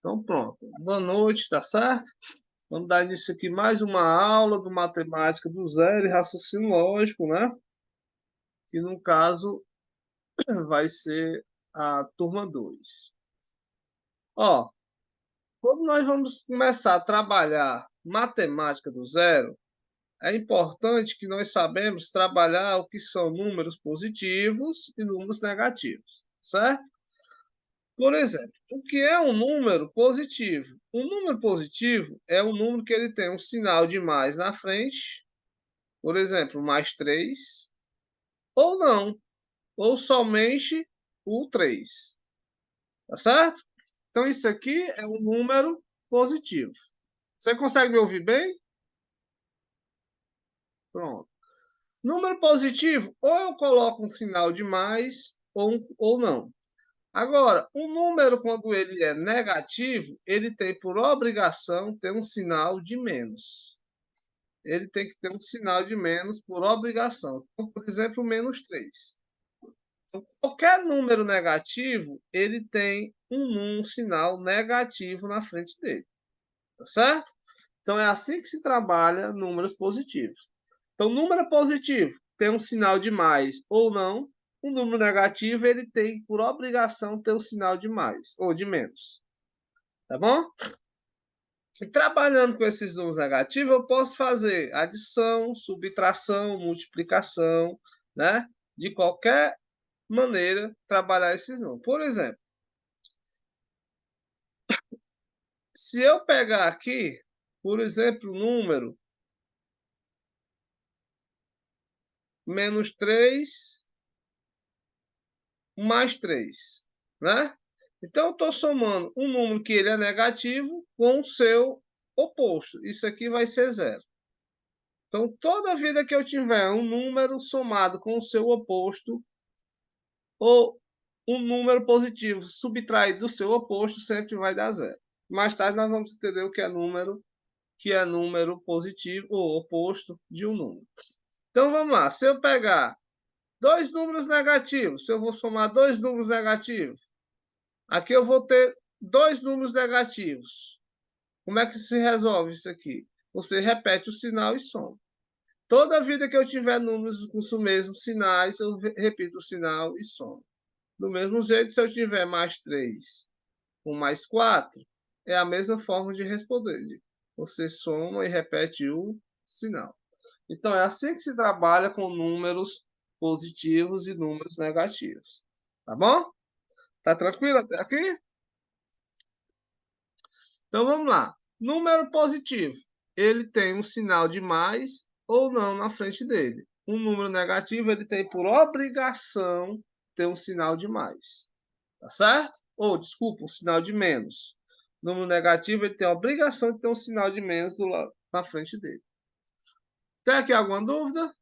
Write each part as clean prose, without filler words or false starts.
Então, pronto. Boa noite, tá certo? Vamos dar início aqui mais uma aula do Matemática do Zero e Raciocínio Lógico, né? Que, no caso, vai ser a turma 2. Ó, quando nós vamos começar a trabalhar Matemática do Zero, é importante que nós sabemos trabalhar o que são números positivos e números negativos, certo? Por exemplo, o que é um número positivo? Um número positivo é um número que ele tem um sinal de mais na frente, por exemplo, mais 3, ou não, ou somente o 3, tá certo? Então, isso aqui é um número positivo. Você consegue me ouvir bem? Pronto. Número positivo, ou eu coloco um sinal de mais, ou não. Agora, o número, quando ele é negativo, ele tem por obrigação ter um sinal de menos. Ele tem que ter um sinal de menos por obrigação. Então, por exemplo, menos 3. Então, qualquer número negativo, ele tem um sinal negativo na frente dele. Tá certo? Então, é assim que se trabalha números positivos. Então, número positivo tem um sinal de mais ou não. O número negativo, ele tem por obrigação ter um sinal de mais ou de menos. Tá bom? E trabalhando com esses números negativos, eu posso fazer adição, subtração, multiplicação, né? De qualquer maneira, trabalhar esses números. Por exemplo, se eu pegar aqui, por exemplo, o número menos 3 mais 3, né? Então, eu estou somando um número que ele é negativo com o seu oposto. Isso aqui vai ser zero. Então, toda vida que eu tiver um número somado com o seu oposto, ou um número positivo subtraído do seu oposto, sempre vai dar zero. Mais tarde nós vamos entender o que é número positivo ou oposto de um número. Então, vamos lá. Se eu pegar dois números negativos, se eu vou somar dois números negativos, aqui eu vou ter dois números negativos. Como é que se resolve isso aqui? Você repete o sinal e soma. Toda vida que eu tiver números com os mesmos sinais, eu repito o sinal e somo. Do mesmo jeito, se eu tiver mais 3 com mais 4, é a mesma forma de responder. Você soma e repete o sinal. Então, é assim que se trabalha com números positivos e números negativos. Tá bom? Tá tranquilo até aqui? Então vamos lá. Número positivo, ele tem um sinal de mais ou não na frente dele. Um número negativo, ele tem por obrigação ter um sinal de mais. Tá certo? Ou, desculpa, um sinal de menos. Número negativo, ele tem a obrigação de ter um sinal de menos do lado, na frente dele. Tem aqui alguma dúvida?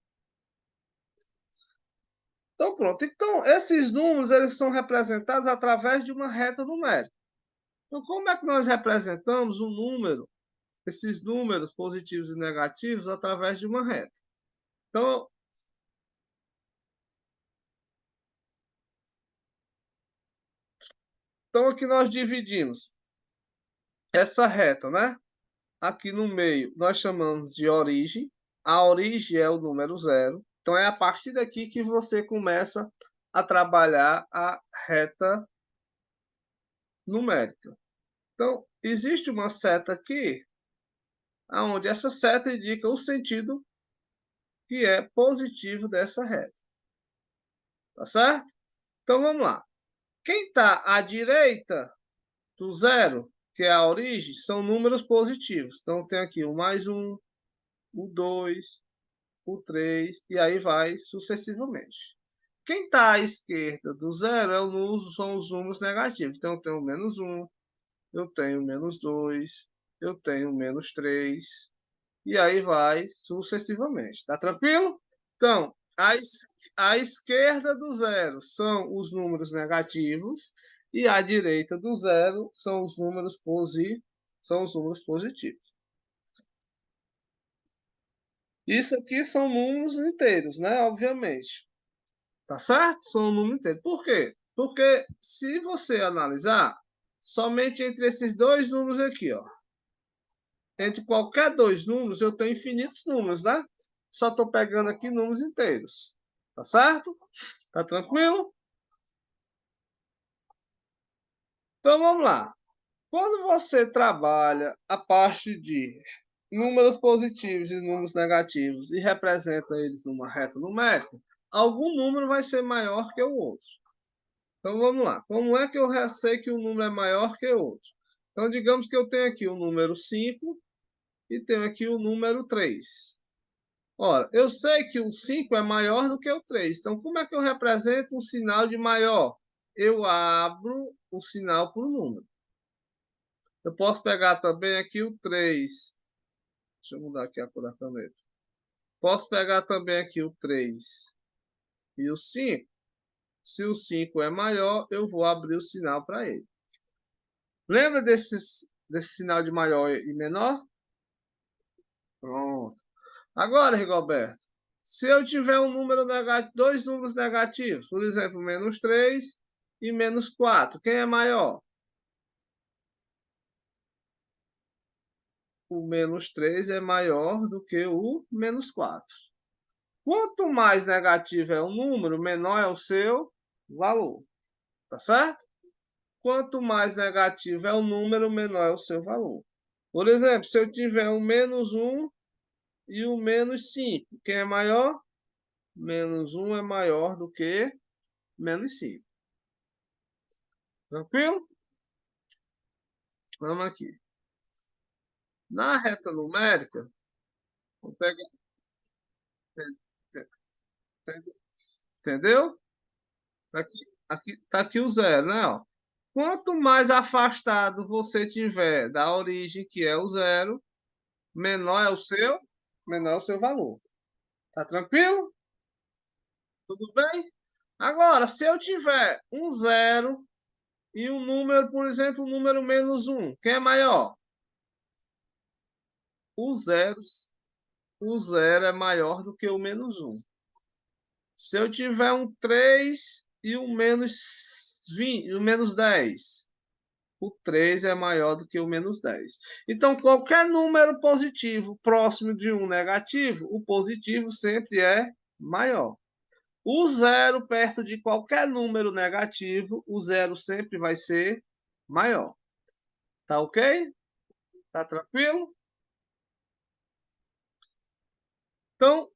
Então, pronto. Então, esses números, eles são representados através de uma reta numérica. Então, como é que nós representamos um número, esses números positivos e negativos, através de uma reta? Então, aqui nós dividimos essa reta, né? Aqui no meio, nós chamamos de origem. A origem é o número zero. Então, é a partir daqui que você começa a trabalhar a reta numérica. Então, existe uma seta aqui, onde essa seta indica o sentido que é positivo dessa reta. Tá certo? Então, vamos lá. Quem está à direita do zero, que é a origem, são números positivos. Então, tem aqui o mais um, o 2, o 3, e aí vai sucessivamente. Quem está à esquerda do zero são os números negativos. Então, eu tenho menos 1, eu tenho menos 2, eu tenho menos 3, e aí vai sucessivamente. Tá tranquilo? Então, à esquerda do zero são os números negativos e à direita do zero são os números positivos. Isso aqui são números inteiros, né? Obviamente. Tá certo? São números inteiros. Por quê? Porque se você analisar, somente entre esses dois números aqui, ó. Entre qualquer dois números, eu tenho infinitos números, né? Só estou pegando aqui números inteiros. Tá certo? Tá tranquilo? Então, vamos lá. Quando você trabalha a parte de números positivos e números negativos e representa eles numa reta numérica, algum número vai ser maior que o outro. Então, vamos lá. Como é que eu sei que um número é maior que o outro? Então, digamos que eu tenho aqui o número 5 e tenho aqui o número 3. Ora, eu sei que o 5 é maior do que o 3. Então, como é que eu represento um sinal de maior? Eu abro o sinal por número. Eu posso pegar também aqui o 3. Deixa eu mudar aqui a cor da caneta. Posso pegar também aqui o 3 e o 5. Se o 5 é maior, eu vou abrir o sinal para ele. Lembra desse sinal de maior e menor? Pronto. Agora, Rigoberto, se eu tiver um número dois números negativos, por exemplo, menos 3 e menos 4, quem é maior? O menos 3 é maior do que o menos 4. Quanto mais negativo é o número, menor é o seu valor. Tá certo? Quanto mais negativo é o número, menor é o seu valor. Por exemplo, se eu tiver um menos 1 e o menos 5, quem é maior? Menos 1 é maior do que menos 5. Tranquilo? Vamos aqui. Na reta numérica, vou pegar. Entendeu? Tá aqui o zero, né? Ó. Quanto mais afastado você tiver da origem, que é o zero, menor é o seu valor. Tá tranquilo? Tudo bem? Agora, se eu tiver um zero e um número, por exemplo, o número menos 1, quem é maior? O zero, o zero é maior do que o menos 1. Se eu tiver um 3 e um menos 20, o menos 10, o 3 é maior do que o menos 10. Então, qualquer número positivo próximo de um negativo, o positivo sempre é maior. O zero perto de qualquer número negativo, o zero sempre vai ser maior. Tá ok? Tá tranquilo? Então,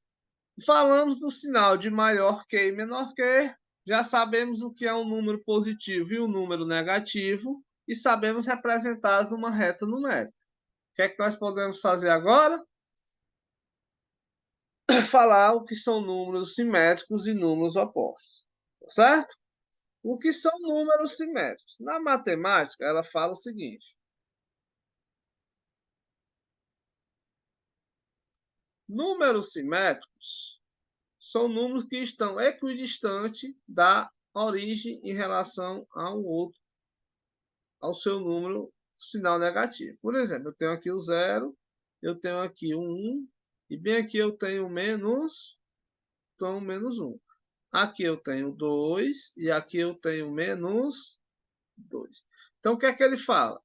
falamos do sinal de maior que e menor que. Já sabemos o que é um número positivo e um número negativo. E sabemos representá-los numa reta numérica. O que é que nós podemos fazer agora? Falar o que são números simétricos e números opostos. Certo? O que são números simétricos? Na matemática, ela fala o seguinte: números simétricos são números que estão equidistantes da origem em relação ao outro, ao seu número sinal negativo. Por exemplo, eu tenho aqui o zero, eu tenho aqui o 1, e bem aqui eu tenho menos, então menos 1. Aqui eu tenho 2 e aqui eu tenho menos 2. Então, o que é que ele fala?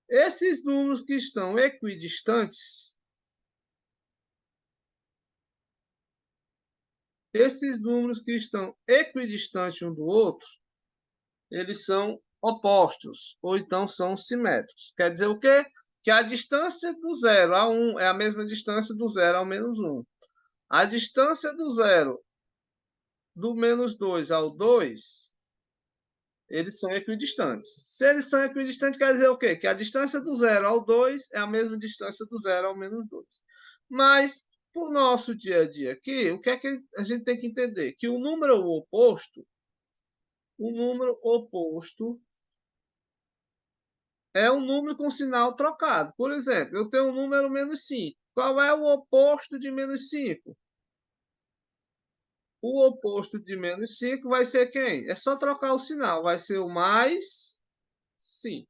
Esses números que estão equidistantes, um do outro, eles são opostos, ou então são simétricos. Quer dizer o quê? Que a distância do 0 a 1 é a mesma distância do 0 ao menos 1. A distância do 0 do menos 2 ao 2, eles são equidistantes. Se eles são equidistantes, quer dizer o quê? Que a distância do 0 ao 2 é a mesma distância do 0 ao menos 2. Mas, para o nosso dia a dia aqui, o que é que a gente tem que entender? Que o número oposto é um número com sinal trocado. Por exemplo, eu tenho um número menos 5. Qual é o oposto de menos 5? O oposto de menos 5 vai ser quem? É só trocar o sinal. Vai ser o mais 5.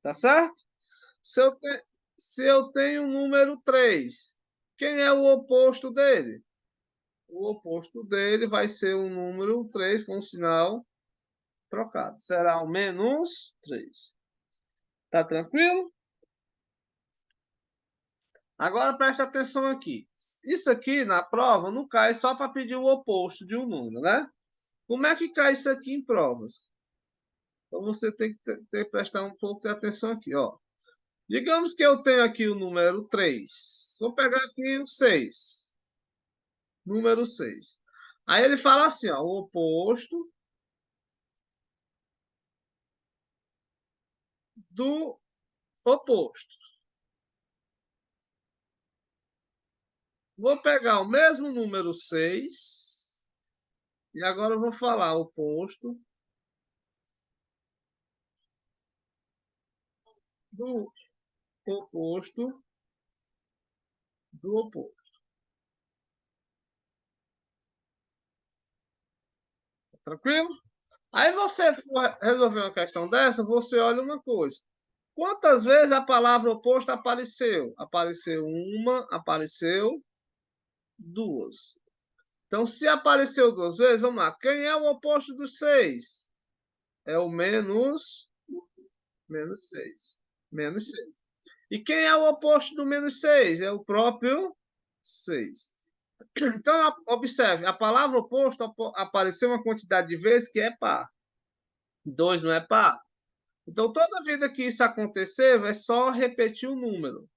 Tá certo? Se eu, te... Se eu tenho um número 3, quem é o oposto dele? O oposto dele vai ser o número 3 com o sinal trocado. Será o menos 3. Tá tranquilo? Agora preste atenção aqui. Isso aqui na prova não cai só para pedir o oposto de um número, né? Como é que cai isso aqui em provas? Então você tem que prestar um pouco de atenção aqui, ó. Digamos que eu tenho aqui o número 3. Vou pegar aqui o 6. Número 6. Aí ele fala assim, ó, o oposto do oposto. Vou pegar o mesmo número 6 e agora eu vou falar o oposto do oposto do oposto. Tranquilo? Aí você for resolver uma questão dessa, você olha uma coisa. Quantas vezes a palavra oposto apareceu? Apareceu uma, apareceu duas. Então, se apareceu duas vezes, vamos lá. Quem é o oposto do 6? É o menos 6. Menos 6. E quem é o oposto do menos 6? É o próprio 6. Então, observe, a palavra oposto apareceu uma quantidade de vezes que é par. 2 não é par. Então, toda vida que isso acontecer, é só repetir o número.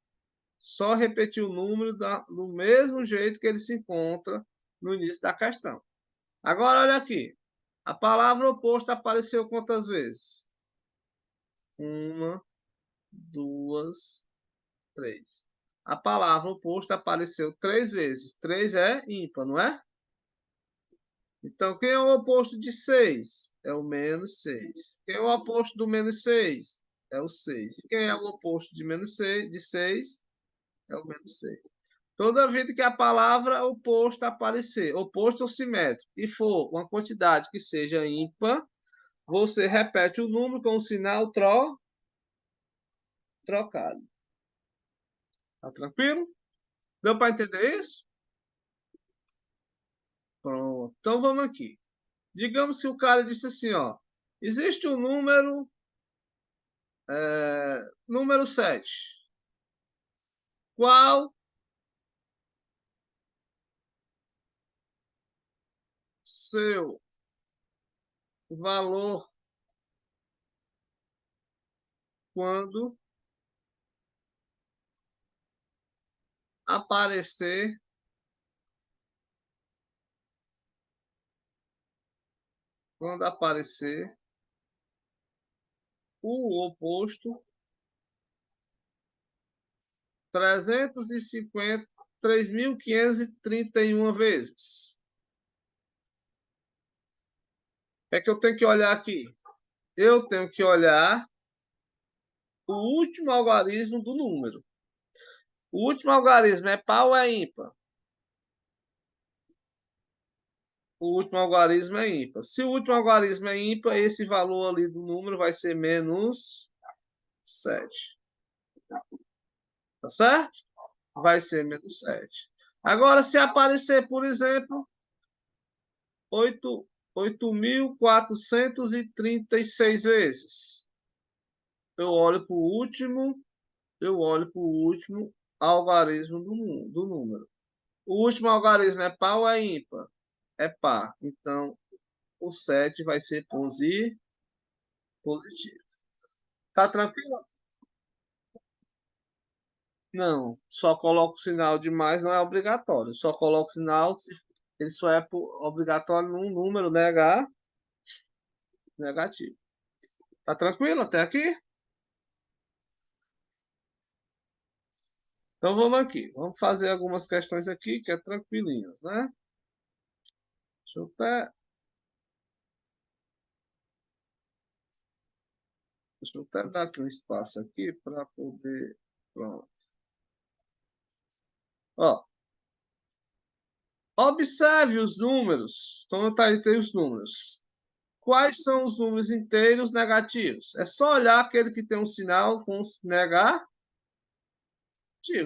Só repetir o número do mesmo jeito que ele se encontra no início da questão. Agora, olha aqui. A palavra oposto apareceu quantas vezes? Uma, duas, três. A palavra oposto apareceu 3 vezes. 3 é ímpar, não é? Então, quem é o oposto de 6? É o menos 6. Quem é o oposto do menos 6? É o 6. Quem é o oposto de menos 6, de 6? É o menos 6. Toda vez que a palavra oposto aparecer, oposto ou simétrico, e for uma quantidade que seja ímpar, você repete o número com o sinal trocado. Tá tranquilo? Deu para entender isso? Pronto. Então vamos aqui. Digamos que o cara disse assim, ó. Existe um número 7. Qual seu valor quando aparecer o oposto 3.531 vezes? É que eu tenho que olhar aqui. Eu tenho que olhar o último algarismo do número. O último algarismo é par ou é ímpar? O último algarismo é ímpar. Se o último algarismo é ímpar, esse valor ali do número vai ser menos 7. Tá certo? Vai ser menos 7. Agora, se aparecer, por exemplo, 8.436 vezes, eu olho para o último algarismo do número. O último algarismo é par ou é ímpar? É par. Então, o 7 vai ser positivo. Tá tranquilo? Não, só coloca o sinal de mais, não é obrigatório. Só coloca o sinal se ele só é obrigatório num número negativo. Tá tranquilo até aqui? Então vamos aqui. Vamos fazer algumas questões aqui que é tranquilinhas, né? Deixa eu até dar aqui um espaço aqui para poder. Pronto. Ó, observe os números. Então tá aí tem os números. Quais são os números inteiros negativos? É só olhar aquele que tem um sinal com negativo.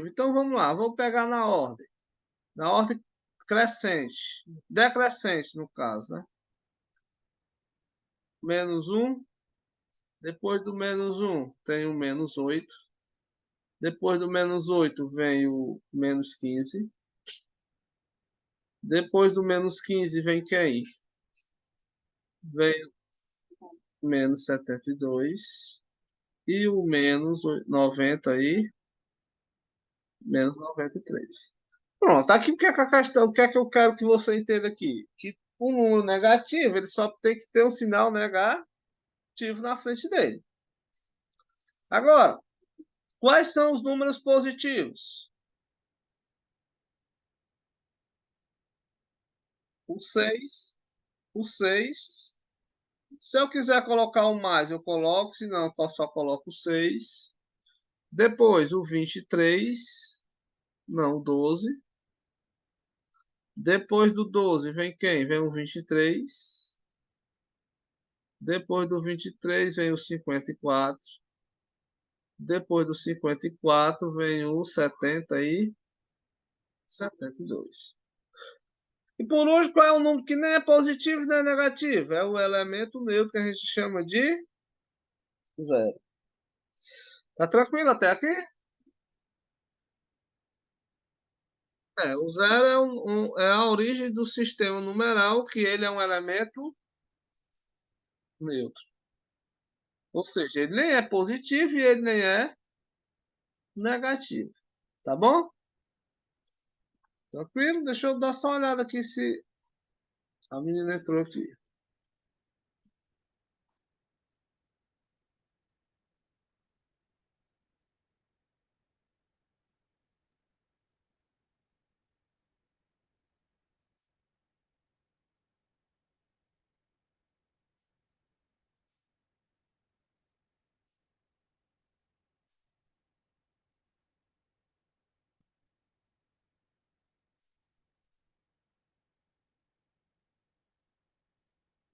Então vamos lá, vou pegar na ordem. Na ordem crescente. Decrescente, no caso, né? Menos 1, Depois do menos 1, tem o menos 8. Depois do menos 8, vem o menos 15. Depois do menos 15, vem quem? Vem o menos 72. E o menos 90 aí, menos 93. Pronto, aqui o que é que a questão, o que é que eu quero que você entenda aqui? Que o número negativo, ele só tem que ter um sinal negativo na frente dele. Agora, quais são os números positivos? O 6, o 6. Se eu quiser colocar o mais, eu coloco, se não, eu só coloco o 6. Depois, o 23, não, o 12. Depois do 12, vem quem? Vem o 23. Depois do 23, vem o 54. Depois do 54, vem o 70 e 72. E por último, qual é o número que nem é positivo nem é negativo? É o elemento neutro que a gente chama de zero. Tá tranquilo até aqui? O zero é, é a origem do sistema numeral, que ele é um elemento neutro. Ou seja, ele nem é positivo e ele nem é negativo. Tá bom? Tranquilo? Deixa eu dar só uma olhada aqui se a menina entrou aqui.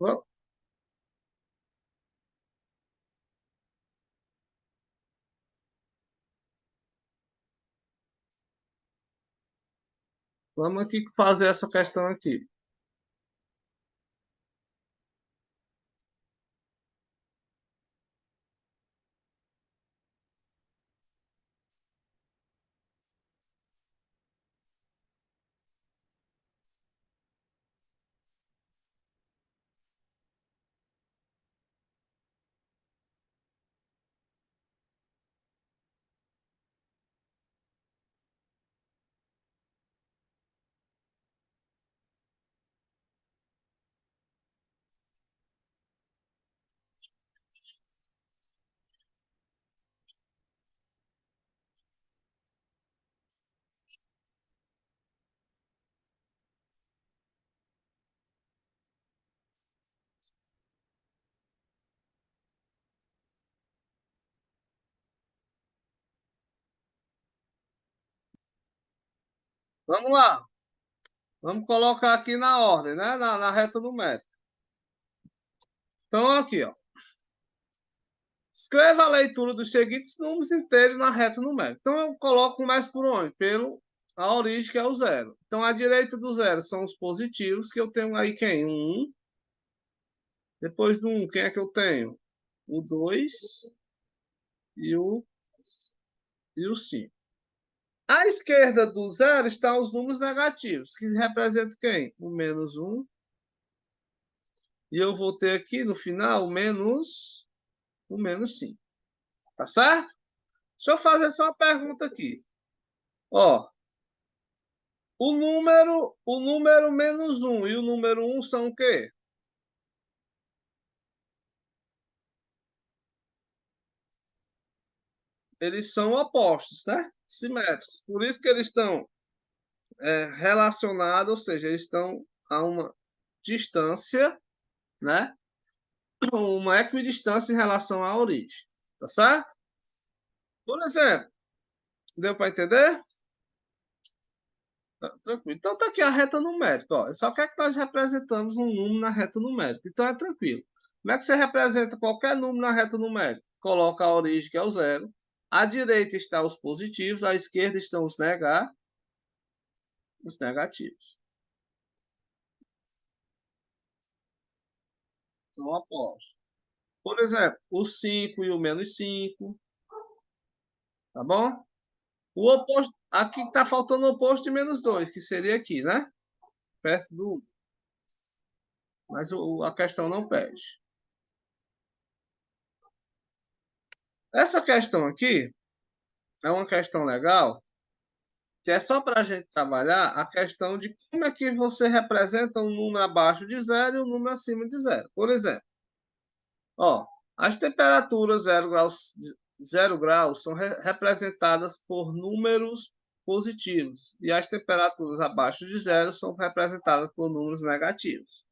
Bom, vamos aqui fazer essa questão aqui. Vamos lá. Vamos colocar aqui na ordem, né? Na reta numérica. Então, aqui, ó. Escreva a leitura dos seguintes números inteiros na reta numérica. Então, eu coloco mais por onde? Pelo a origem, que é o zero. Então, à direita do zero são os positivos, que eu tenho aí quem? O 1. Depois do 1, quem é que eu tenho? O 2 e o 5. À esquerda do zero estão os números negativos, que representam quem? O menos 1. E eu vou ter aqui no final o menos 5. Tá certo? Deixa eu fazer só uma pergunta aqui. Ó, o número menos 1 e o número 1 são o quê? Eles são opostos, né? Simétricos. Por isso que eles estão relacionados, ou seja, eles estão a uma distância, né? Uma equidistância em relação à origem. Tá certo? Por exemplo, deu para entender? Tá, tranquilo. Então tá aqui a reta numérica. Ó. Só quer que nós representamos um número na reta numérica. Então é tranquilo. Como é que você representa qualquer número na reta numérica? Coloca a origem, que é o zero. À direita estão os positivos, à esquerda estão os negativos. São opostos. Por exemplo, o 5 e o -5, tá bom? O oposto, aqui está faltando o oposto de -2, que seria aqui, né? Perto do... Mas a questão não pede. Essa questão aqui é uma questão legal, que é só para a gente trabalhar a questão de como é que você representa um número abaixo de zero e um número acima de zero. Por exemplo, ó, as temperaturas 0 graus são representadas por números positivos e as temperaturas abaixo de zero são representadas por números negativos.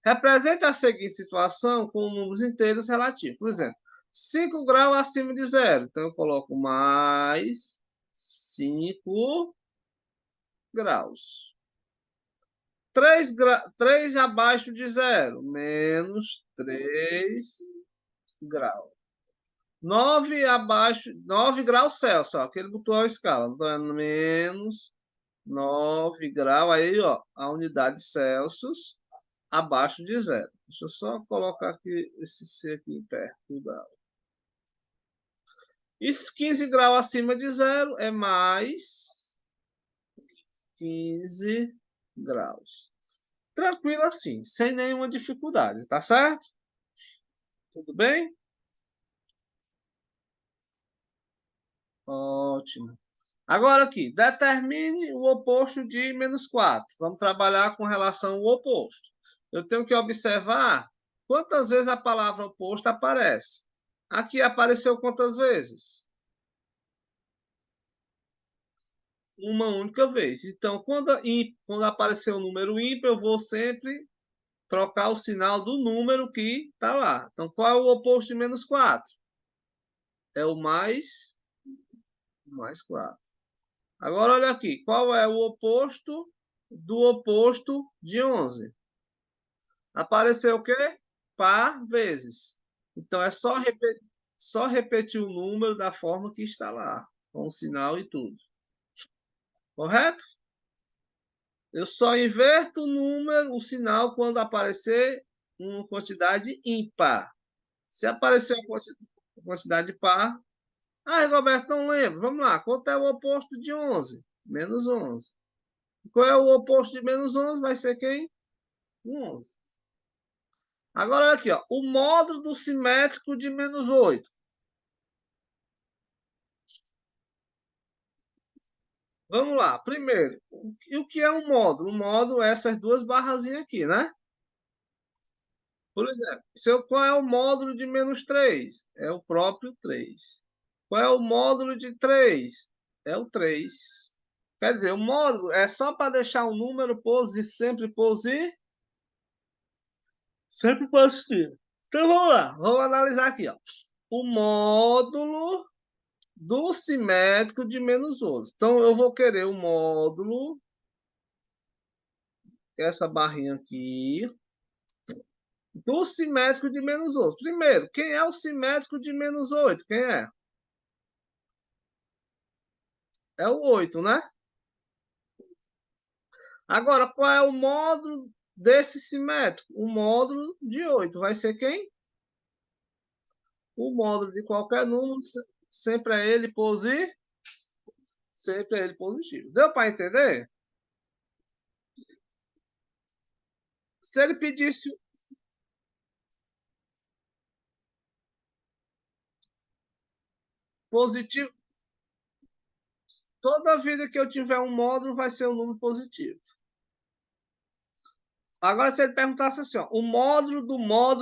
Represente a seguinte situação com números inteiros relativos. Por exemplo, 5 graus acima de zero. Então, eu coloco mais 5 graus. 3 abaixo de zero, menos 3 graus. 9 graus Celsius, ó, que ele botou a escala, então é menos 9 graus, aí, ó, a unidade Celsius abaixo de zero. Deixa eu só colocar aqui esse C aqui perto do grau. E 15 graus acima de zero é mais 15 graus. Tranquilo assim, sem nenhuma dificuldade, tá certo? Tudo bem? Ótimo. Agora aqui, determine o oposto de -4. Vamos trabalhar com relação ao oposto. Eu tenho que observar quantas vezes a palavra oposto aparece. Aqui apareceu quantas vezes? Uma única vez. Então, quando aparecer o número ímpar, eu vou sempre trocar o sinal do número que está lá. Então, qual é o oposto de -4? É o mais 4. Agora, olha aqui. Qual é o oposto do oposto de 11? Apareceu o quê? Par vezes. Então, é só repetir o número da forma que está lá, com o sinal e tudo. Correto? Eu só inverto o sinal, quando aparecer uma quantidade ímpar. Se aparecer uma quantidade par... Ah, Roberto, não lembro. Vamos lá. Quanto é o oposto de 11? -11. Qual é o oposto de -11? Vai ser quem? 11. Agora, olha aqui, ó. O módulo do simétrico de -8. Vamos lá. Primeiro, o que é um módulo? O módulo é essas duas barrazinhas aqui, né? Por exemplo, qual é o módulo de -3? É o próprio 3. Qual é o módulo de 3? É o 3. Quer dizer, o módulo é só para deixar o número sempre positivo. Então, vamos lá. Vamos analisar aqui, ó. O módulo do simétrico de -11. Então, eu vou querer o módulo, essa barrinha aqui, do simétrico de -11. Primeiro, quem é o simétrico de -8? Quem é? É o 8, né? Agora, qual é o módulo desse simétrico? O módulo de 8 vai ser quem? O módulo de qualquer número, sempre é ele positivo. Sempre é ele positivo. Deu para entender? Se ele pedisse positivo, toda vida que eu tiver um módulo vai ser um número positivo. Agora, se ele perguntasse assim, ó, o módulo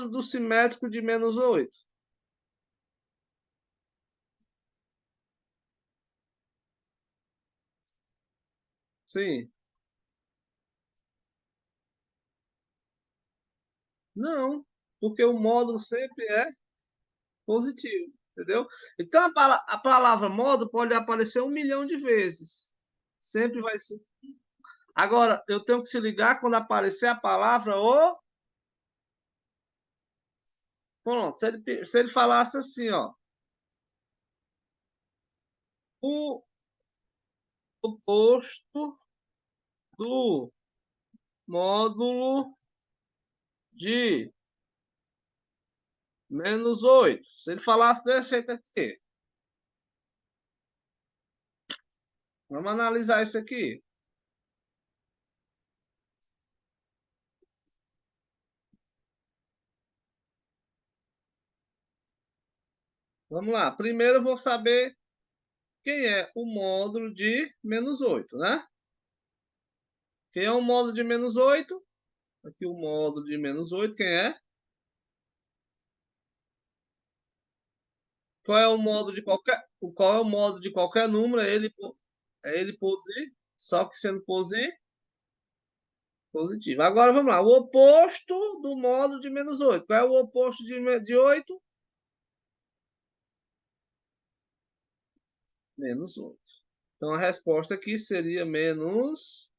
do simétrico de -8. Sim. Não, porque o módulo sempre é positivo, entendeu? Então, a palavra módulo pode aparecer 1 milhão de vezes. Sempre vai ser. Agora, eu tenho que se ligar quando aparecer a palavra o... Pronto, se ele falasse assim, ó, o oposto do módulo de Menos 8. Se ele falasse desse jeito aqui. Vamos analisar isso aqui. Vamos lá. Primeiro eu vou saber quem é o módulo de menos 8, né? Quem é o módulo de menos 8? Aqui o módulo de menos 8, quem é? Qual é o módulo de qualquer, qual é o módulo de qualquer número? É ele só que sendo positivo. Agora vamos lá. O oposto do módulo de menos 8. Qual é o oposto de 8? Menos 8. Então a resposta aqui seria menos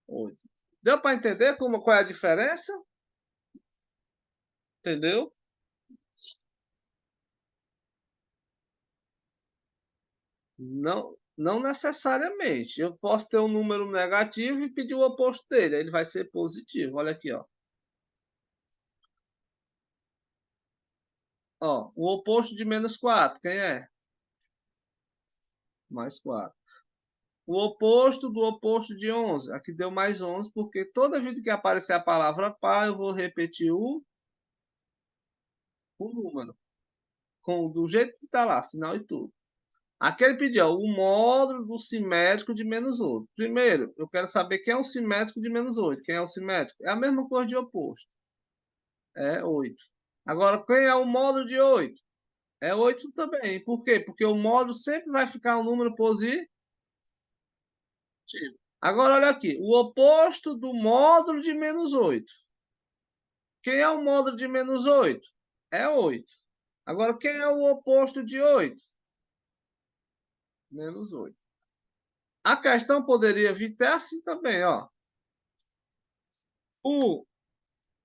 8. Deu para entender qual é a diferença? Entendeu? Não, não necessariamente. Eu posso ter um número negativo e pedir o oposto dele. Aí ele vai ser positivo. Olha aqui, ó. Ó, o oposto de menos 4, quem é? Mais 4. O oposto do oposto de 11. Aqui deu mais 11, porque toda vez que aparecer a palavra par, eu vou repetir o número. Do jeito que está lá, sinal e tudo. Aqui ele pediu ó, o módulo do simétrico de menos 8. Primeiro, eu quero saber quem é o simétrico de menos 8. Quem é o simétrico? É a mesma coisa de oposto. É 8. Agora, quem é o módulo de 8? É 8 também. Por quê? Porque o módulo sempre vai ficar um número positivo. Agora, olha aqui. O oposto do módulo de menos 8. Quem é o módulo de menos 8? É 8. Agora, quem é o oposto de 8? Menos 8. A questão poderia vir até assim também, ó. O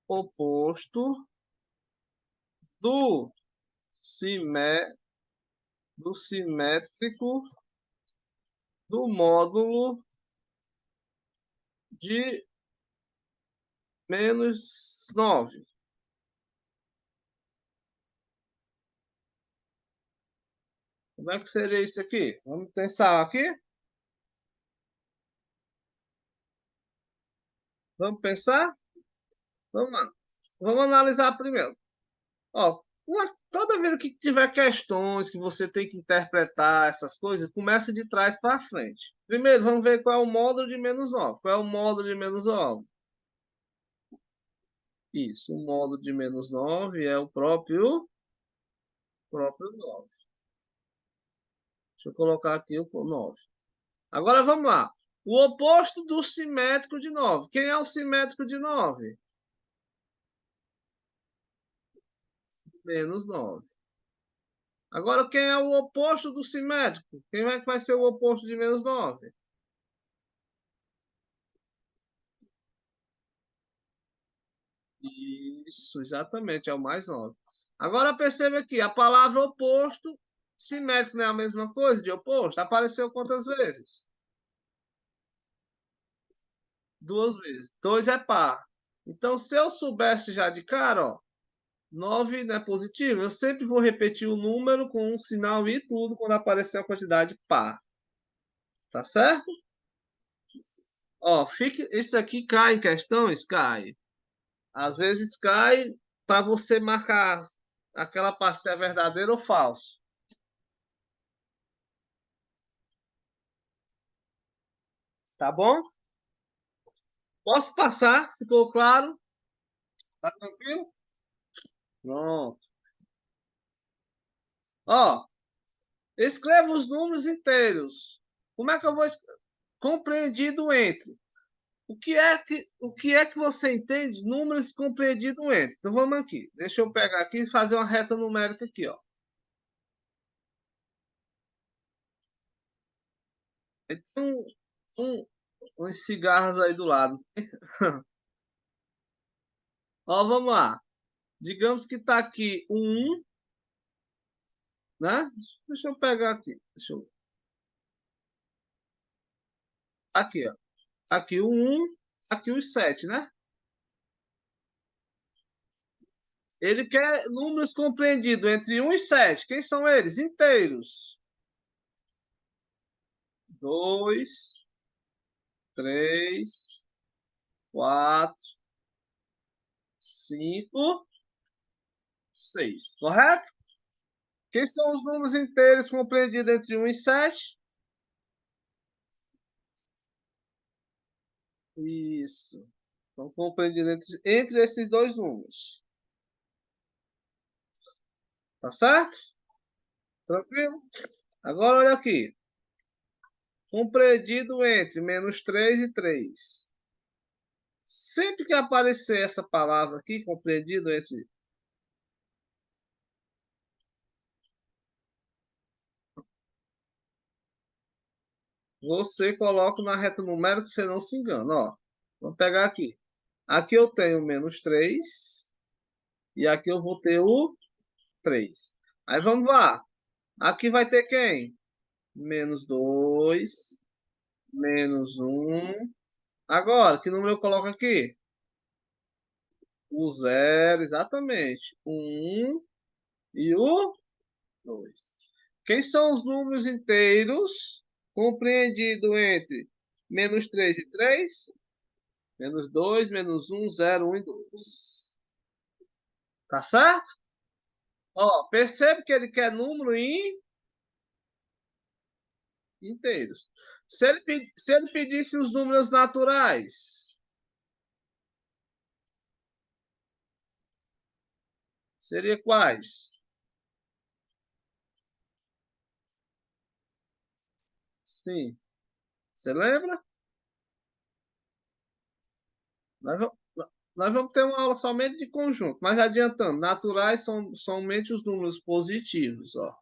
oposto do, simé, do simétrico do módulo de menos 9. Como é que seria isso aqui? Vamos pensar aqui? Vamos pensar? Vamos lá. Vamos analisar primeiro. Ó, toda vez que tiver questões que você tem que interpretar essas coisas, começa de trás para frente. Primeiro, vamos ver qual é o módulo de menos 9. Qual é o módulo de menos 9? Isso, o módulo de menos 9 é o próprio 9. Deixa eu colocar aqui o 9. Agora vamos lá. O oposto do simétrico de 9. Quem é o simétrico de 9? Menos 9. Agora, quem é o oposto do simétrico? Quem é que vai ser o oposto de menos 9? Isso, exatamente, é o mais 9. Agora perceba aqui, a palavra oposto, simétrico não é a mesma coisa de oposto? Apareceu quantas vezes? Duas vezes. 2 é par. Então, se eu soubesse já de cara, ó, 9 não é positivo, eu sempre vou repetir o número com um sinal e tudo quando aparecer a quantidade par. Tá certo? Ó, isso aqui cai em questões? Cai. Às vezes cai para você marcar aquela parte se é verdadeiro ou falso. Tá bom? Posso passar? Ficou claro? Tá tranquilo? Pronto. Ó, escreva os números inteiros. Como é que eu vou compreendido entre? O que é que você entende números compreendido entre? Então vamos aqui. Deixa eu pegar aqui e fazer uma reta numérica aqui, ó. Tem um, uns cigarros aí do lado. Ó, vamos lá. Digamos que está aqui um 1, né? Deixa eu pegar aqui. Aqui, ó. Aqui o 1, aqui os 7, né? Ele quer números compreendidos entre 1 e 7. Quem são eles? Inteiros. 2, 3, 4, 5, 6. Correto? Quem são os números inteiros compreendidos entre 1 e 7? Isso. Estão compreendidos entre esses dois números. Tá certo? Tranquilo? Agora olha aqui. Compreendido entre -3 e 3. Sempre que aparecer essa palavra aqui, compreendido entre... Você coloca na reta numérica, você não se engana. Ó, vamos pegar aqui. Aqui eu tenho -3 e aqui eu vou ter o 3. Aí vamos lá. Aqui vai ter quem? -2, -1. Agora, que número eu coloco aqui? O 0, exatamente. O 1 e o 2. Quem são os números inteiros compreendidos entre -3 e 3? -2, -1, 0, 1 e 2. Tá certo? Ó, percebe que ele quer número inteiros. Se ele pedisse os números naturais, seria quais? Sim. Você lembra? Nós vamos, nós vamos ter uma aula somente de conjunto, mas adiantando, naturais são somente os números positivos, ó.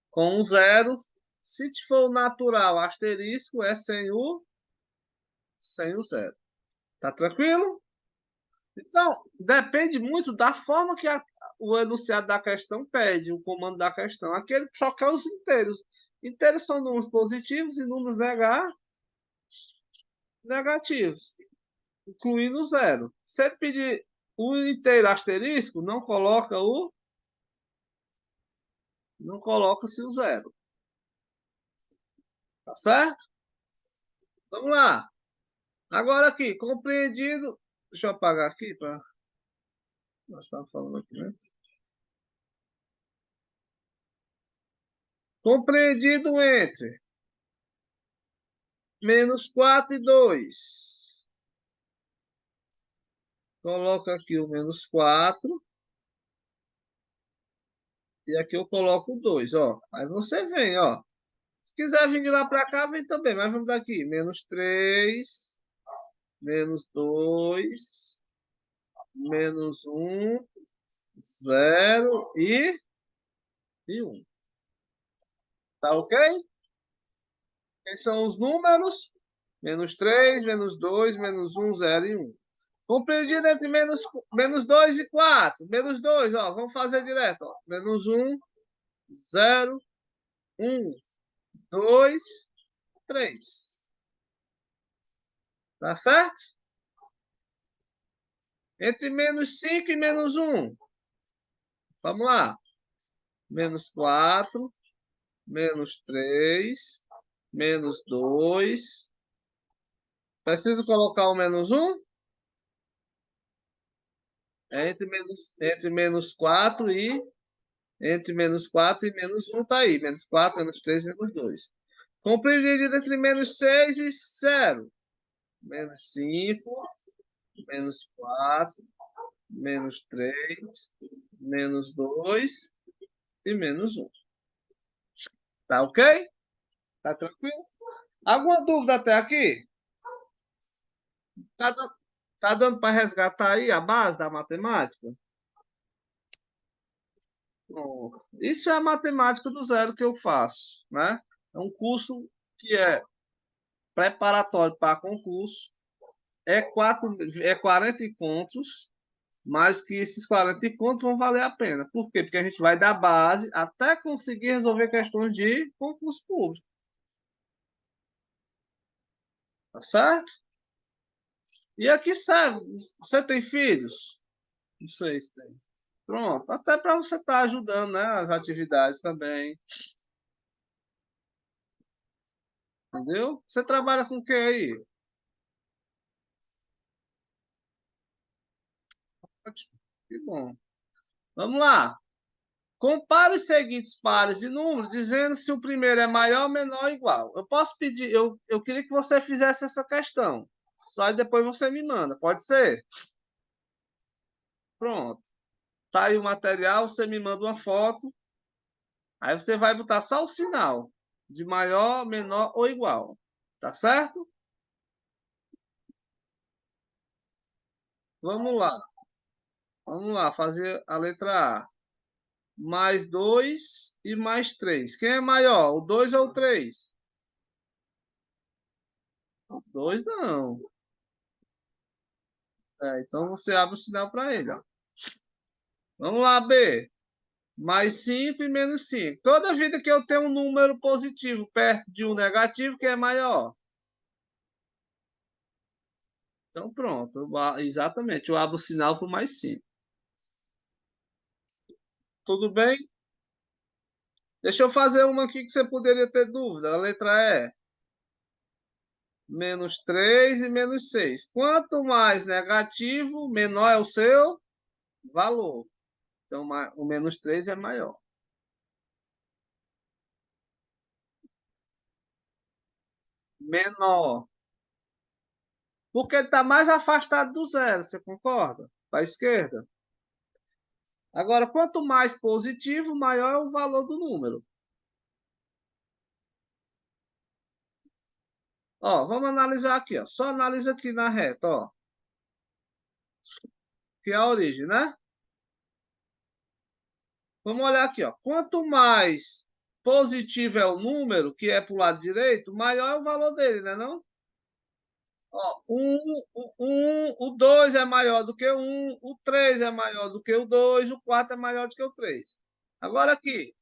Com um zero, se for natural asterisco, é sem o zero. Tá tranquilo? Então, depende muito da forma que o enunciado da questão pede, o comando da questão. Aquele só quer os inteiros. Inteiros são números positivos e números negativos, incluindo o zero. Se ele pedir o inteiro asterisco, não coloca-se o zero. Tá certo? Vamos lá. Agora aqui, compreendido. Deixa eu apagar aqui para nós estamos falando aqui, né? Compreendido entre -4 e 2. Coloco aqui o -4 e aqui eu coloco o 2, ó. Aí você vem, ó. Se quiser vir de lá para cá, vem também. Mas vamos daqui. -3, -2, -1, 0 e 1. Tá ok? Esses são os números. -3, -2, -1, 0 e 1. Compreendido entre -2 e 4. -2, ó. Vamos fazer direto, ó. -1, 0, 1, 2, 3. Tá certo? Entre -5 e -1. Vamos lá. -4, -3, -2. Preciso colocar o -1? É entre -4 e... Entre -4 e -1 tá aí. -4, -3, -2. Compreendido entre -6 e 0. -5, -4, -3, -2 e -1. Tá ok? Tá tranquilo? Alguma dúvida até aqui? Tá, tá dando para resgatar aí a base da matemática? Bom, isso é a matemática do zero que eu faço, né? É um curso que é preparatório para concurso, é 40 encontros, mas que esses 40 encontros vão valer a pena. Por quê? Porque a gente vai dar base até conseguir resolver questões de concurso público. Tá certo? E aqui serve. Você tem filhos? Não sei se tem. Pronto, até para você estar ajudando, né, as atividades também, entendeu? Você trabalha com o que aí? Ótimo, que bom. Vamos lá. Compare os seguintes pares de números, dizendo se o primeiro é maior, menor ou igual. Eu posso pedir, eu queria que você fizesse essa questão. Só depois você me manda, pode ser? Pronto. Tá aí o material, você me manda uma foto, aí você vai botar só o sinal de maior, menor ou igual. Tá certo? Vamos lá. Vamos lá, fazer a letra A. Mais 2 e mais 3. Quem é maior, o 2 ou o 3? O 2 não. Então você abre o sinal para ele. Ó. Vamos lá, B. Mais 5 e menos 5. Toda vida que eu tenho um número positivo perto de um negativo, que é maior. Então pronto. Exatamente. Eu abro o sinal por mais 5. Tudo bem? Deixa eu fazer uma aqui que você poderia ter dúvida. A letra E. Menos 3 e menos 6. Quanto mais negativo, menor é o seu valor. Então, o menos 3 é maior. Menor. Porque ele está mais afastado do zero, você concorda? Para a esquerda. Agora, quanto mais positivo, maior é o valor do número. Ó, vamos analisar aqui, ó. Só analisa aqui na reta, ó. Que é a origem, né? Vamos olhar aqui, ó. Quanto mais positivo é o número, que é para o lado direito, maior é o valor dele, né, não? Ó, o 2 é maior do que o 1, o 3 é maior do que o 2, o 4 é maior do que o 3. Agora aqui,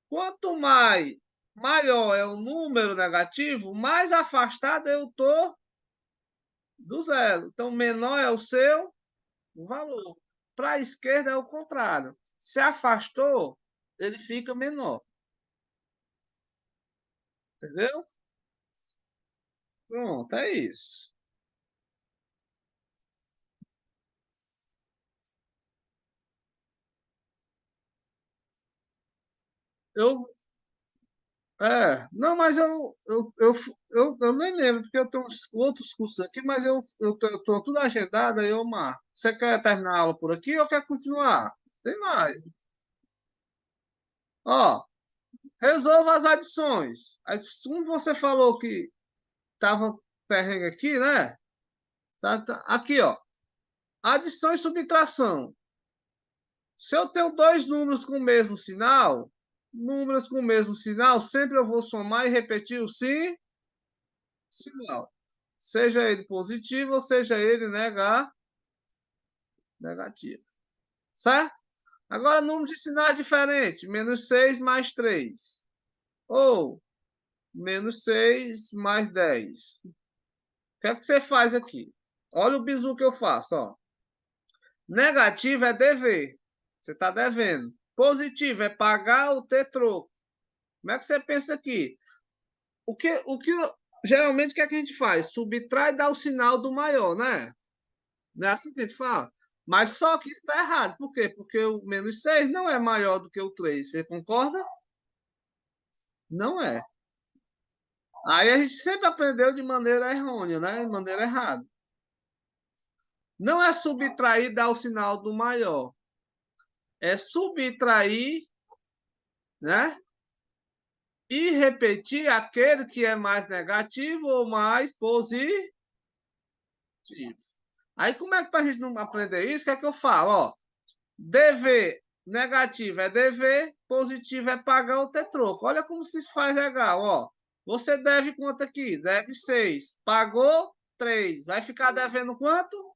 quanto maior é o número negativo, mais afastado eu estou do zero. Então, menor é o seu valor. Para a esquerda é o contrário. Se afastou, ele fica menor. Entendeu? Pronto, é isso. Eu não, mas eu nem lembro, porque eu tenho outros cursos aqui, mas eu tô tudo agendado, aí eu marco. Você quer terminar a aula por aqui ou quer continuar? Tem mais. Ó, resolva as adições. Aí, como você falou que tava perrengue aqui, né? Aqui, ó. Adição e subtração. Se eu tenho dois números com o mesmo sinal, sempre eu vou somar e repetir o sinal. Seja ele positivo ou seja ele negativo. Certo? Agora, número de sinais diferente. Menos 6 mais 3. Ou menos 6 mais 10. O que é que você faz aqui? Olha o bizu que eu faço. Ó. Negativo é dever. Você está devendo. Positivo é pagar ou ter troco. Como é que você pensa aqui? O que geralmente o que é que a gente faz? Subtrai e dá o sinal do maior, né? Não é assim que a gente fala? Mas só que isso está errado. Por quê? Porque o menos 6 não é maior do que o 3. Você concorda? Não é. Aí a gente sempre aprendeu de maneira errônea, né? De maneira errada. Não é subtrair e dar o sinal do maior. É subtrair, né? E repetir aquele que é mais negativo ou mais positivo. Aí, como é que para a gente não aprender isso? O que é que eu falo? Ó, dever negativo é dever, positivo é pagar ou ter troco. Olha como se faz legal, ó. Você deve quanto aqui? Deve 6. Pagou 3. Vai ficar devendo quanto?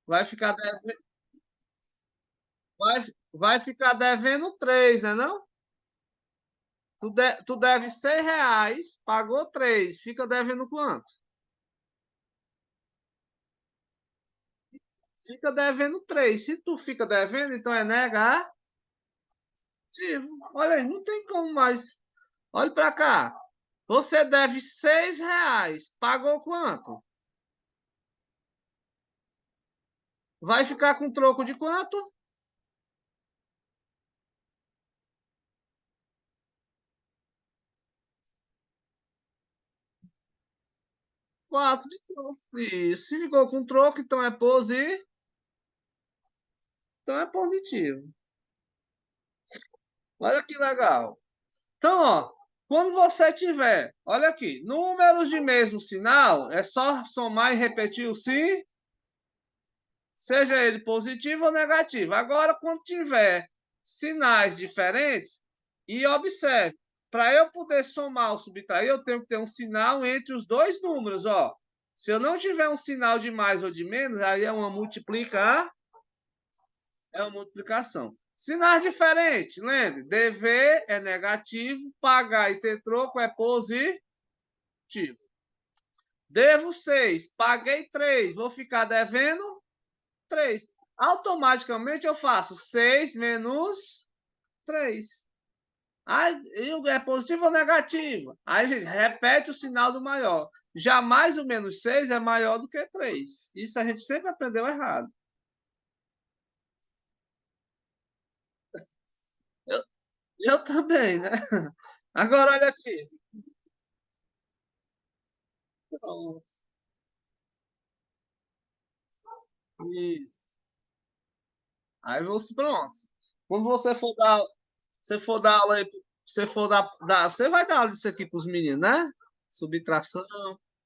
Vai ficar devendo, vai ficar devendo 3, né não? Tu deve R$ 6, pagou 3. Fica devendo quanto? fica devendo 3. Se tu fica devendo, então é negativo. Olha aí, não tem como mais. Olha para cá. Você deve R$ 6. Pagou quanto? Vai ficar com troco de quanto? 4 de troco. Isso. Se ficou com troco, então é positivo. Olha que legal. Então, ó, quando você tiver, olha aqui, números de mesmo sinal, é só somar e repetir o si, seja ele positivo ou negativo. Agora, quando tiver sinais diferentes, e observe, para eu poder somar ou subtrair, eu tenho que ter um sinal entre os dois números, ó. Se eu não tiver um sinal de mais ou de menos, aí é uma multiplicação. Sinais diferentes, lembre, dever é negativo, pagar e ter troco é positivo. Devo 6, paguei 3, vou ficar devendo 3. Automaticamente eu faço 6 menos 3. Aí, é positivo ou negativo? Aí a gente repete o sinal do maior. Jamais o menos 6 é maior do que 3. Isso a gente sempre aprendeu errado. Eu, eu também, né? Agora olha aqui. Pronto. Isso. Aí você, pronto. Quando você for dar aula aí, você vai dar aula disso aqui para os meninos, né? Subtração,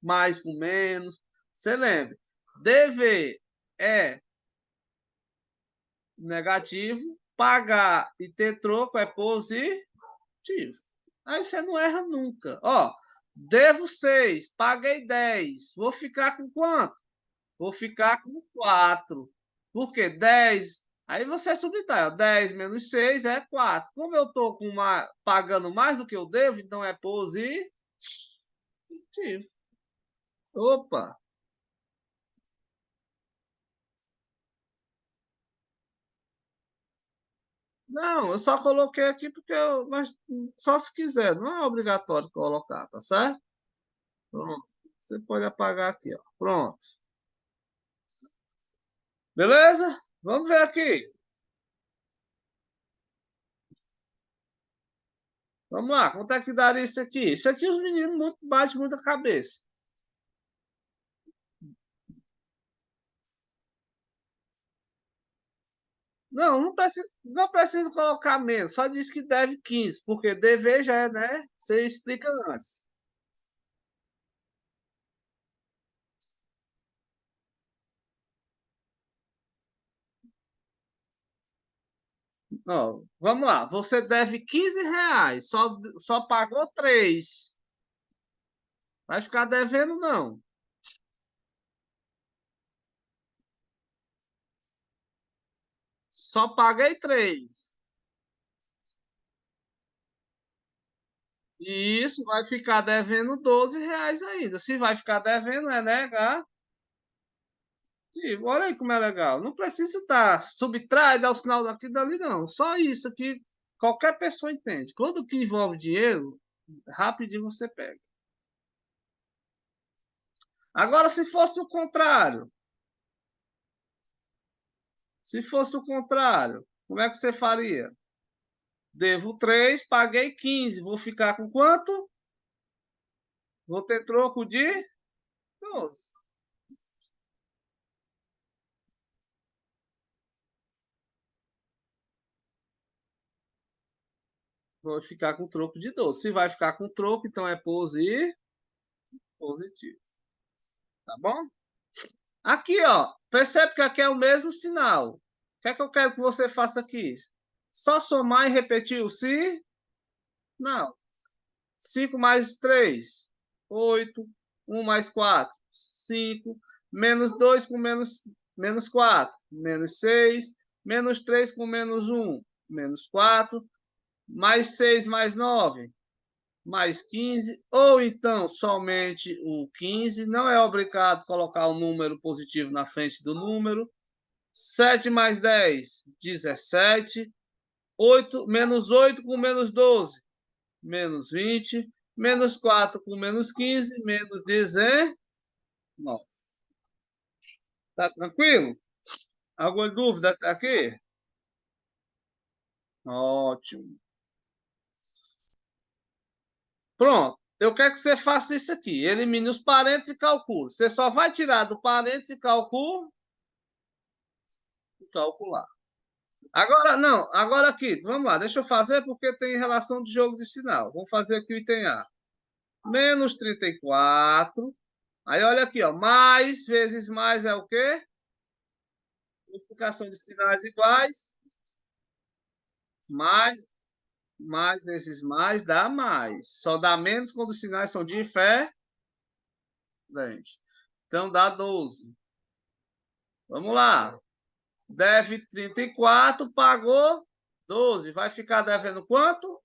mais com menos. Você lembra? Dever é negativo, pagar e ter troco é positivo. Aí você não erra nunca. Ó, devo 6, paguei 10. Vou ficar com quanto? Vou ficar com 4. Por quê? 10. Aí você subtrai, ó, 10 menos 6 é 4. Como eu estou pagando mais do que eu devo, então é positivo. Opa! Não, eu só coloquei aqui mas só se quiser, não é obrigatório colocar, tá certo? Pronto. Você pode apagar aqui, ó. Pronto. Beleza? Vamos ver aqui. Vamos lá, quanto é que daria isso aqui? Isso aqui os meninos muito batem muita cabeça. Não, não precisa colocar menos, só diz que deve 15, porque dever já é, né? Você explica antes. Ó, vamos lá, você deve R$ 15, só pagou 3. Vai ficar devendo, não. Só paguei 3. E isso vai ficar devendo R$ 12 ainda. Se vai ficar devendo, é negar. Sim, olha aí como é legal. Não precisa estar subtrai, dar o sinal daqui e dali, não. Só isso aqui, qualquer pessoa entende. Quando que envolve dinheiro, rapidinho você pega. Agora, se fosse o contrário, como é que você faria? Devo 3, paguei 15. Vou ficar com quanto? Vou ter troco de 12. Vou ficar com troco de 12. Se vai ficar com troco, então é positivo. Tá bom? Aqui, ó. Percebe que aqui é o mesmo sinal. O que é que eu quero que você faça aqui? Só somar e repetir o si? Não. 5 mais 3, 8. 1 mais 4, 5. Menos 2 com menos 4, menos 6. Menos 3 com menos 1, menos 4. Mais 6 mais 9, mais 15. Ou então somente o 15. Não é obrigado colocar o número positivo na frente do número. 7 mais 10, 17. 8, menos 8 com menos 12, menos 20. Menos 4 com menos 15, menos 19. Tá tranquilo? Alguma dúvida até aqui? Ótimo. Pronto. Eu quero que você faça isso aqui. Elimine os parênteses e calcule. Você só vai tirar do parênteses e calcular. Agora, não. Agora aqui. Vamos lá. Deixa eu fazer porque tem relação de jogo de sinal. Vamos fazer aqui o item A. Menos 34. Aí, olha aqui, ó. Mais vezes mais é o quê? Multiplicação de sinais iguais. Mais vezes mais dá mais. Só dá menos quando os sinais são diferentes. Então, dá 12. Vamos lá. Deve 34, pagou 12. Vai ficar devendo quanto?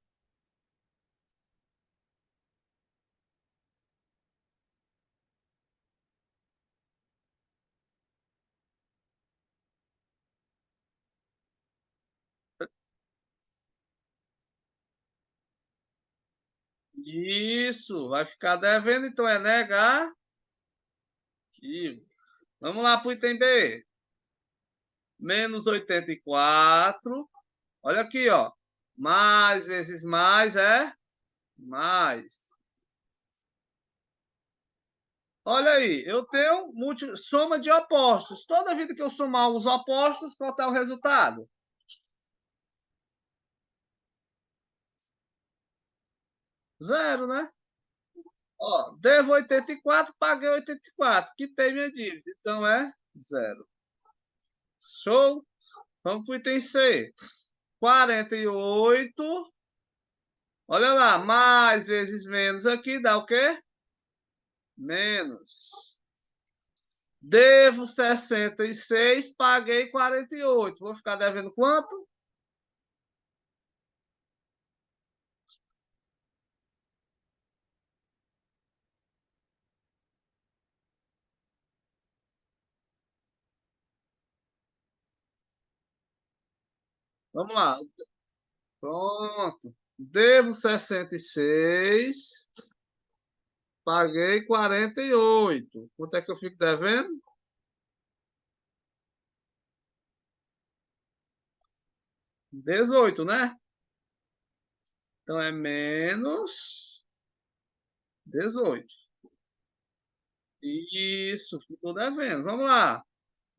Isso, vai ficar devendo, então é negativo. Vamos lá para o item B. Menos 84. Olha aqui, ó. Mais vezes mais é mais. Olha aí, eu tenho soma de opostos. Toda vida que eu somar os opostos, qual é o resultado? Zero, né? Ó, devo 84, paguei 84, quitei minha dívida. Então é zero. Show? Vamos para o item C. 48. Olha lá, mais vezes menos aqui dá o quê? Menos. Devo 66, paguei 48. Vou ficar devendo quanto? Vamos lá. Pronto. Devo 66, paguei 48. Quanto é que eu fico devendo? 18, né? Então é menos 18. Isso, ficou devendo. Vamos lá.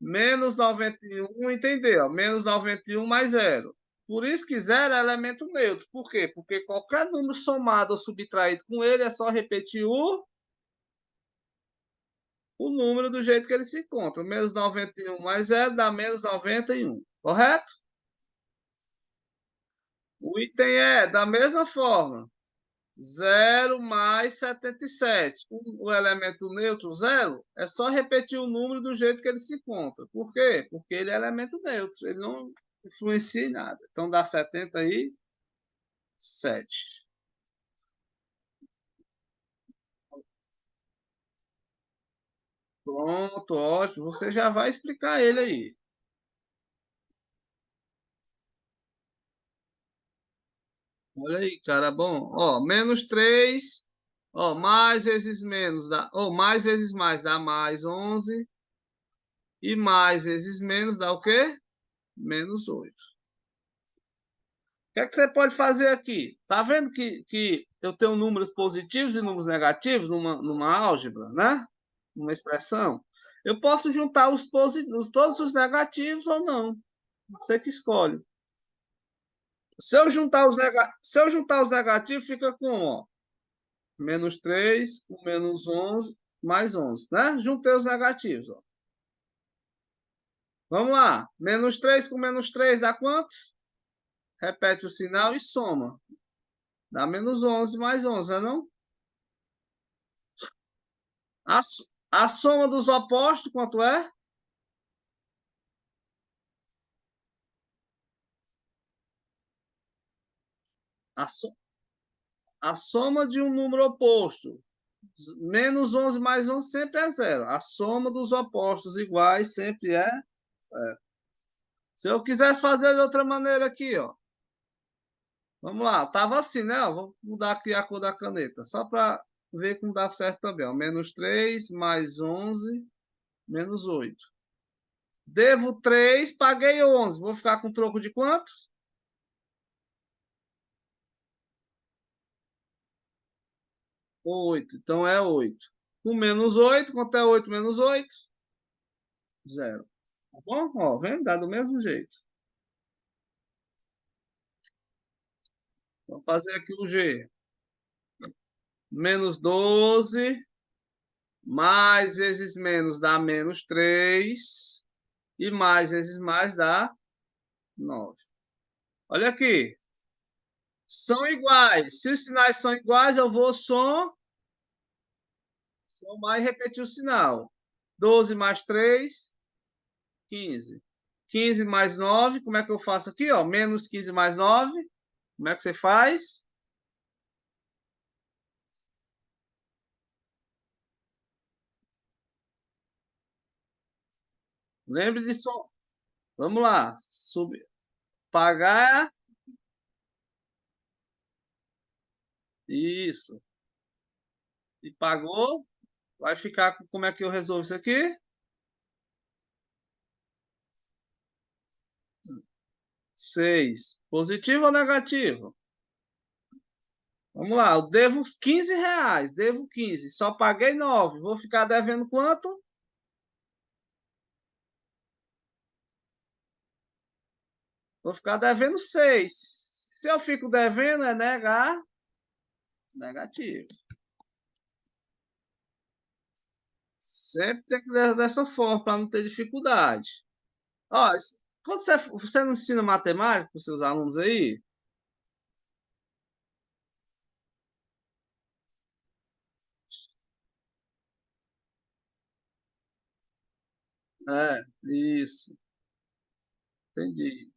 Menos 91, entendeu? Menos 91 mais zero. Por isso que zero é elemento neutro. Por quê? Porque qualquer número somado ou subtraído com ele é só repetir o número do jeito que ele se encontra. Menos 91 mais zero dá menos 91. Correto? O item é da mesma forma. 0 mais 77. O elemento neutro, zero, é só repetir o número do jeito que ele se encontra. Por quê? Porque ele é elemento neutro. Ele não influencia em nada. Então dá 77. Pronto, ótimo. Você já vai explicar ele aí. Olha aí, cara, bom. Ó, menos 3. Ó, mais vezes menos dá. Ó, mais vezes mais dá mais 11. E mais vezes menos dá o quê? Menos 8. O que é que você pode fazer aqui? Tá vendo que eu tenho números positivos e números negativos numa álgebra, né? Numa expressão. Eu posso juntar os positivos, todos os negativos ou não. Você que escolhe. Se eu juntar os negativos, fica com, ó, menos 3 com menos 11 mais 11, né? Juntei os negativos, ó. Vamos lá. Menos 3 com menos 3 dá quanto? Repete o sinal e soma. Dá menos 11 mais 11, não é? A, a soma dos opostos, quanto é? A, so, a soma de um número oposto. Menos 11 mais 11 sempre é zero. A soma dos opostos iguais sempre é zero. Se eu quisesse fazer de outra maneira aqui, ó. Vamos lá, tava assim, né? Ó, vou mudar aqui a cor da caneta, só para ver como dá certo também. Ó. Menos 3 mais 11, menos 8. Devo 3, paguei 11. Vou ficar com troco de quanto? 8. Então é 8. Com menos 8, quanto é 8 menos 8? 0. Tá bom? Ó, vendo? Dá do mesmo jeito. Vamos fazer aqui o G. Menos 12, mais vezes menos dá menos 3, e mais vezes mais dá 9. Olha aqui, são iguais. Se os sinais são iguais, eu vou somar e repetir o sinal. 12 mais 3, 15. 15 mais 9, como é que eu faço aqui? Ó? Menos 15 mais 9, como é que você faz? Lembre de som. Vamos lá. Pagar. Isso. E pagou. Vai ficar com como é que eu resolvo isso aqui? 6. Positivo ou negativo? Vamos lá, eu devo os 15 reais, devo 15, só paguei 9. Vou ficar devendo quanto? Vou ficar devendo 6. Se eu fico devendo, é negativo. Sempre tem que ler dessa forma, para não ter dificuldade. Ó, quando você não ensina matemática para os seus alunos aí? É, isso, entendi.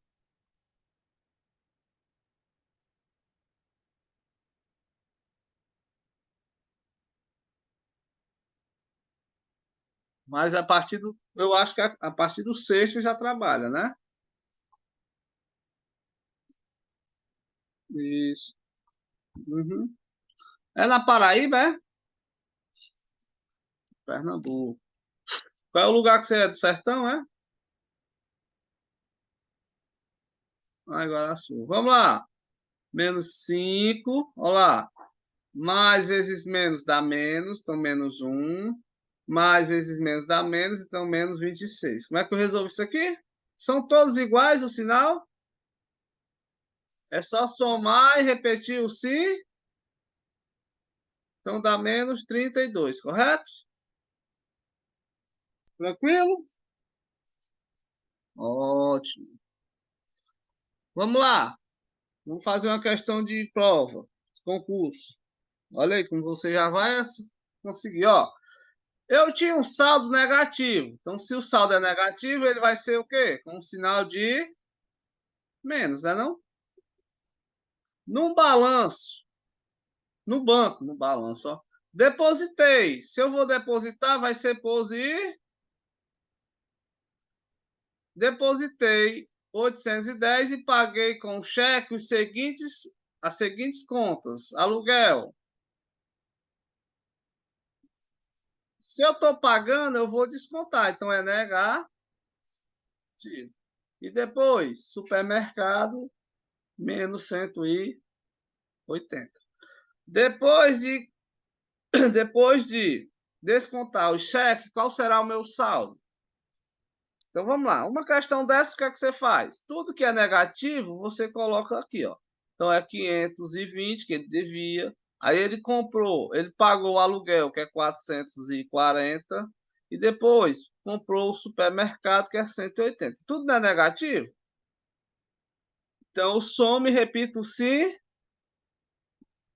Mas eu acho que a partir do sexto já trabalha, né? Isso. Uhum. É na Paraíba, é? Pernambuco. Qual é o lugar que você é do sertão, é? Ah, Iguaraçu. Vamos lá. Menos 5. Olha lá. Mais vezes menos dá menos, então menos 1. Mais vezes menos dá menos, então menos 26. Como é que eu resolvo isso aqui? São todos iguais o sinal? É só somar e repetir o si. Então dá menos 32, correto? Tranquilo? Ótimo. Vamos lá. Vamos fazer uma questão de prova, de concurso. Olha aí como você já vai conseguir. Ó, eu tinha um saldo negativo. Então, se o saldo é negativo, ele vai ser o quê? Com um sinal de menos, né não? Num balanço, no banco, no balanço, ó. Depositei. Se eu vou depositar, vai ser depositei 810 e paguei com cheque as seguintes contas. Aluguel. Se eu estou pagando, eu vou descontar. Então, é negativo. E depois, supermercado, menos 180. Depois de, depois de descontar o cheque, qual será o meu saldo? Então vamos lá. Uma questão dessa, o que é que você faz? Tudo que é negativo, você coloca aqui, ó. Então é 520 que ele devia. Aí ele comprou, ele pagou o aluguel, que é 440, e depois comprou o supermercado, que é 180. Tudo não é negativo? Então eu somo e repito se.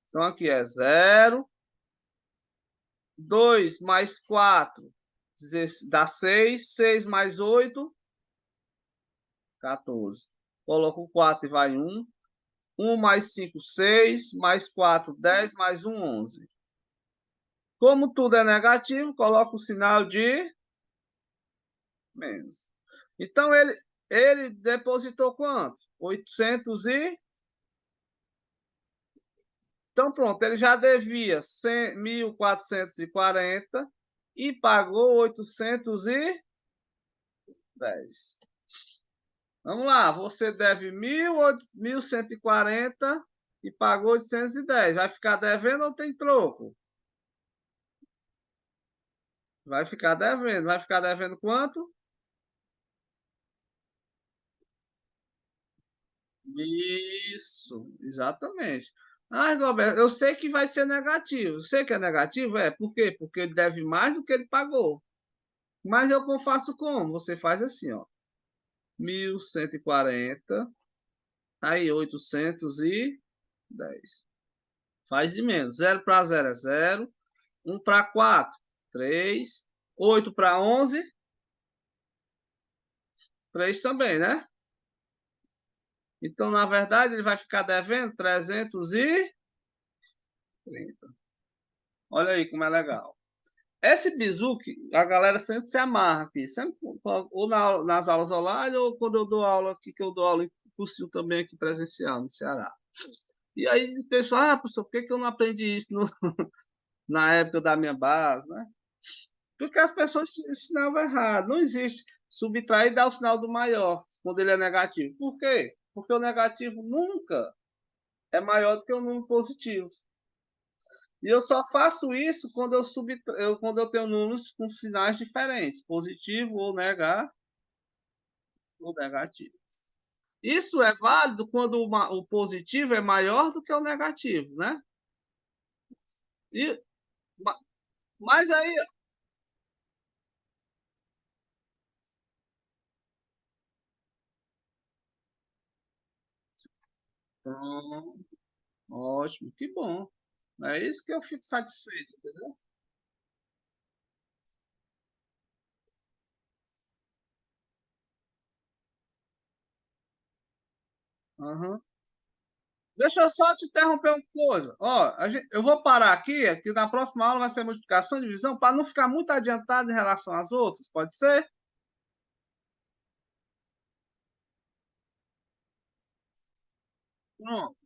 Então aqui é 0. 2 mais 4 dá 6. 6 mais 8, 14. Coloco 4 e vai 1. 1 mais 5, 6. Mais 4, 10. Mais 1, 11. Como tudo é negativo, coloco o sinal de menos. Então, Ele depositou quanto? 800 e... Então, pronto, ele já devia 1.440 e pagou 810. Vamos lá, você deve 1.140 e pagou 810. Vai ficar devendo ou tem troco? Vai ficar devendo. Vai ficar devendo quanto? Isso, exatamente. Ah, Roberto, eu sei que vai ser negativo. Eu sei que é negativo, é. Por quê? Porque ele deve mais do que ele pagou. Mas eu faço como? Você faz assim, ó. 1.140, aí 810. Faz de menos. Zero para zero é zero. Um para 4, 3. 8 para 11, 3 também, né? Então, na verdade, ele vai ficar devendo 330. Olha aí como é legal. Esse bizu que a galera sempre se amarra aqui, sempre, ou nas aulas online, ou quando eu dou aula aqui, que eu dou aula em cursinho também aqui presencial no Ceará. E aí o pessoal, professor, por que eu não aprendi isso na época da minha base, né? Porque as pessoas ensinavam errado. Não existe subtrair e dar o sinal do maior quando ele é negativo. Por quê? Porque o negativo nunca é maior do que o número positivo. E eu só faço isso quando quando eu tenho números com sinais diferentes, positivo ou negativo. Isso é válido quando o positivo é maior do que o negativo, né? E, mas aí, pronto, ótimo, que bom. É isso que eu fico satisfeito, entendeu? Uhum. Deixa eu só te interromper uma coisa. Ó, eu vou parar aqui, que na próxima aula vai ser multiplicação e divisão, para não ficar muito adiantado em relação às outras, pode ser? Pronto.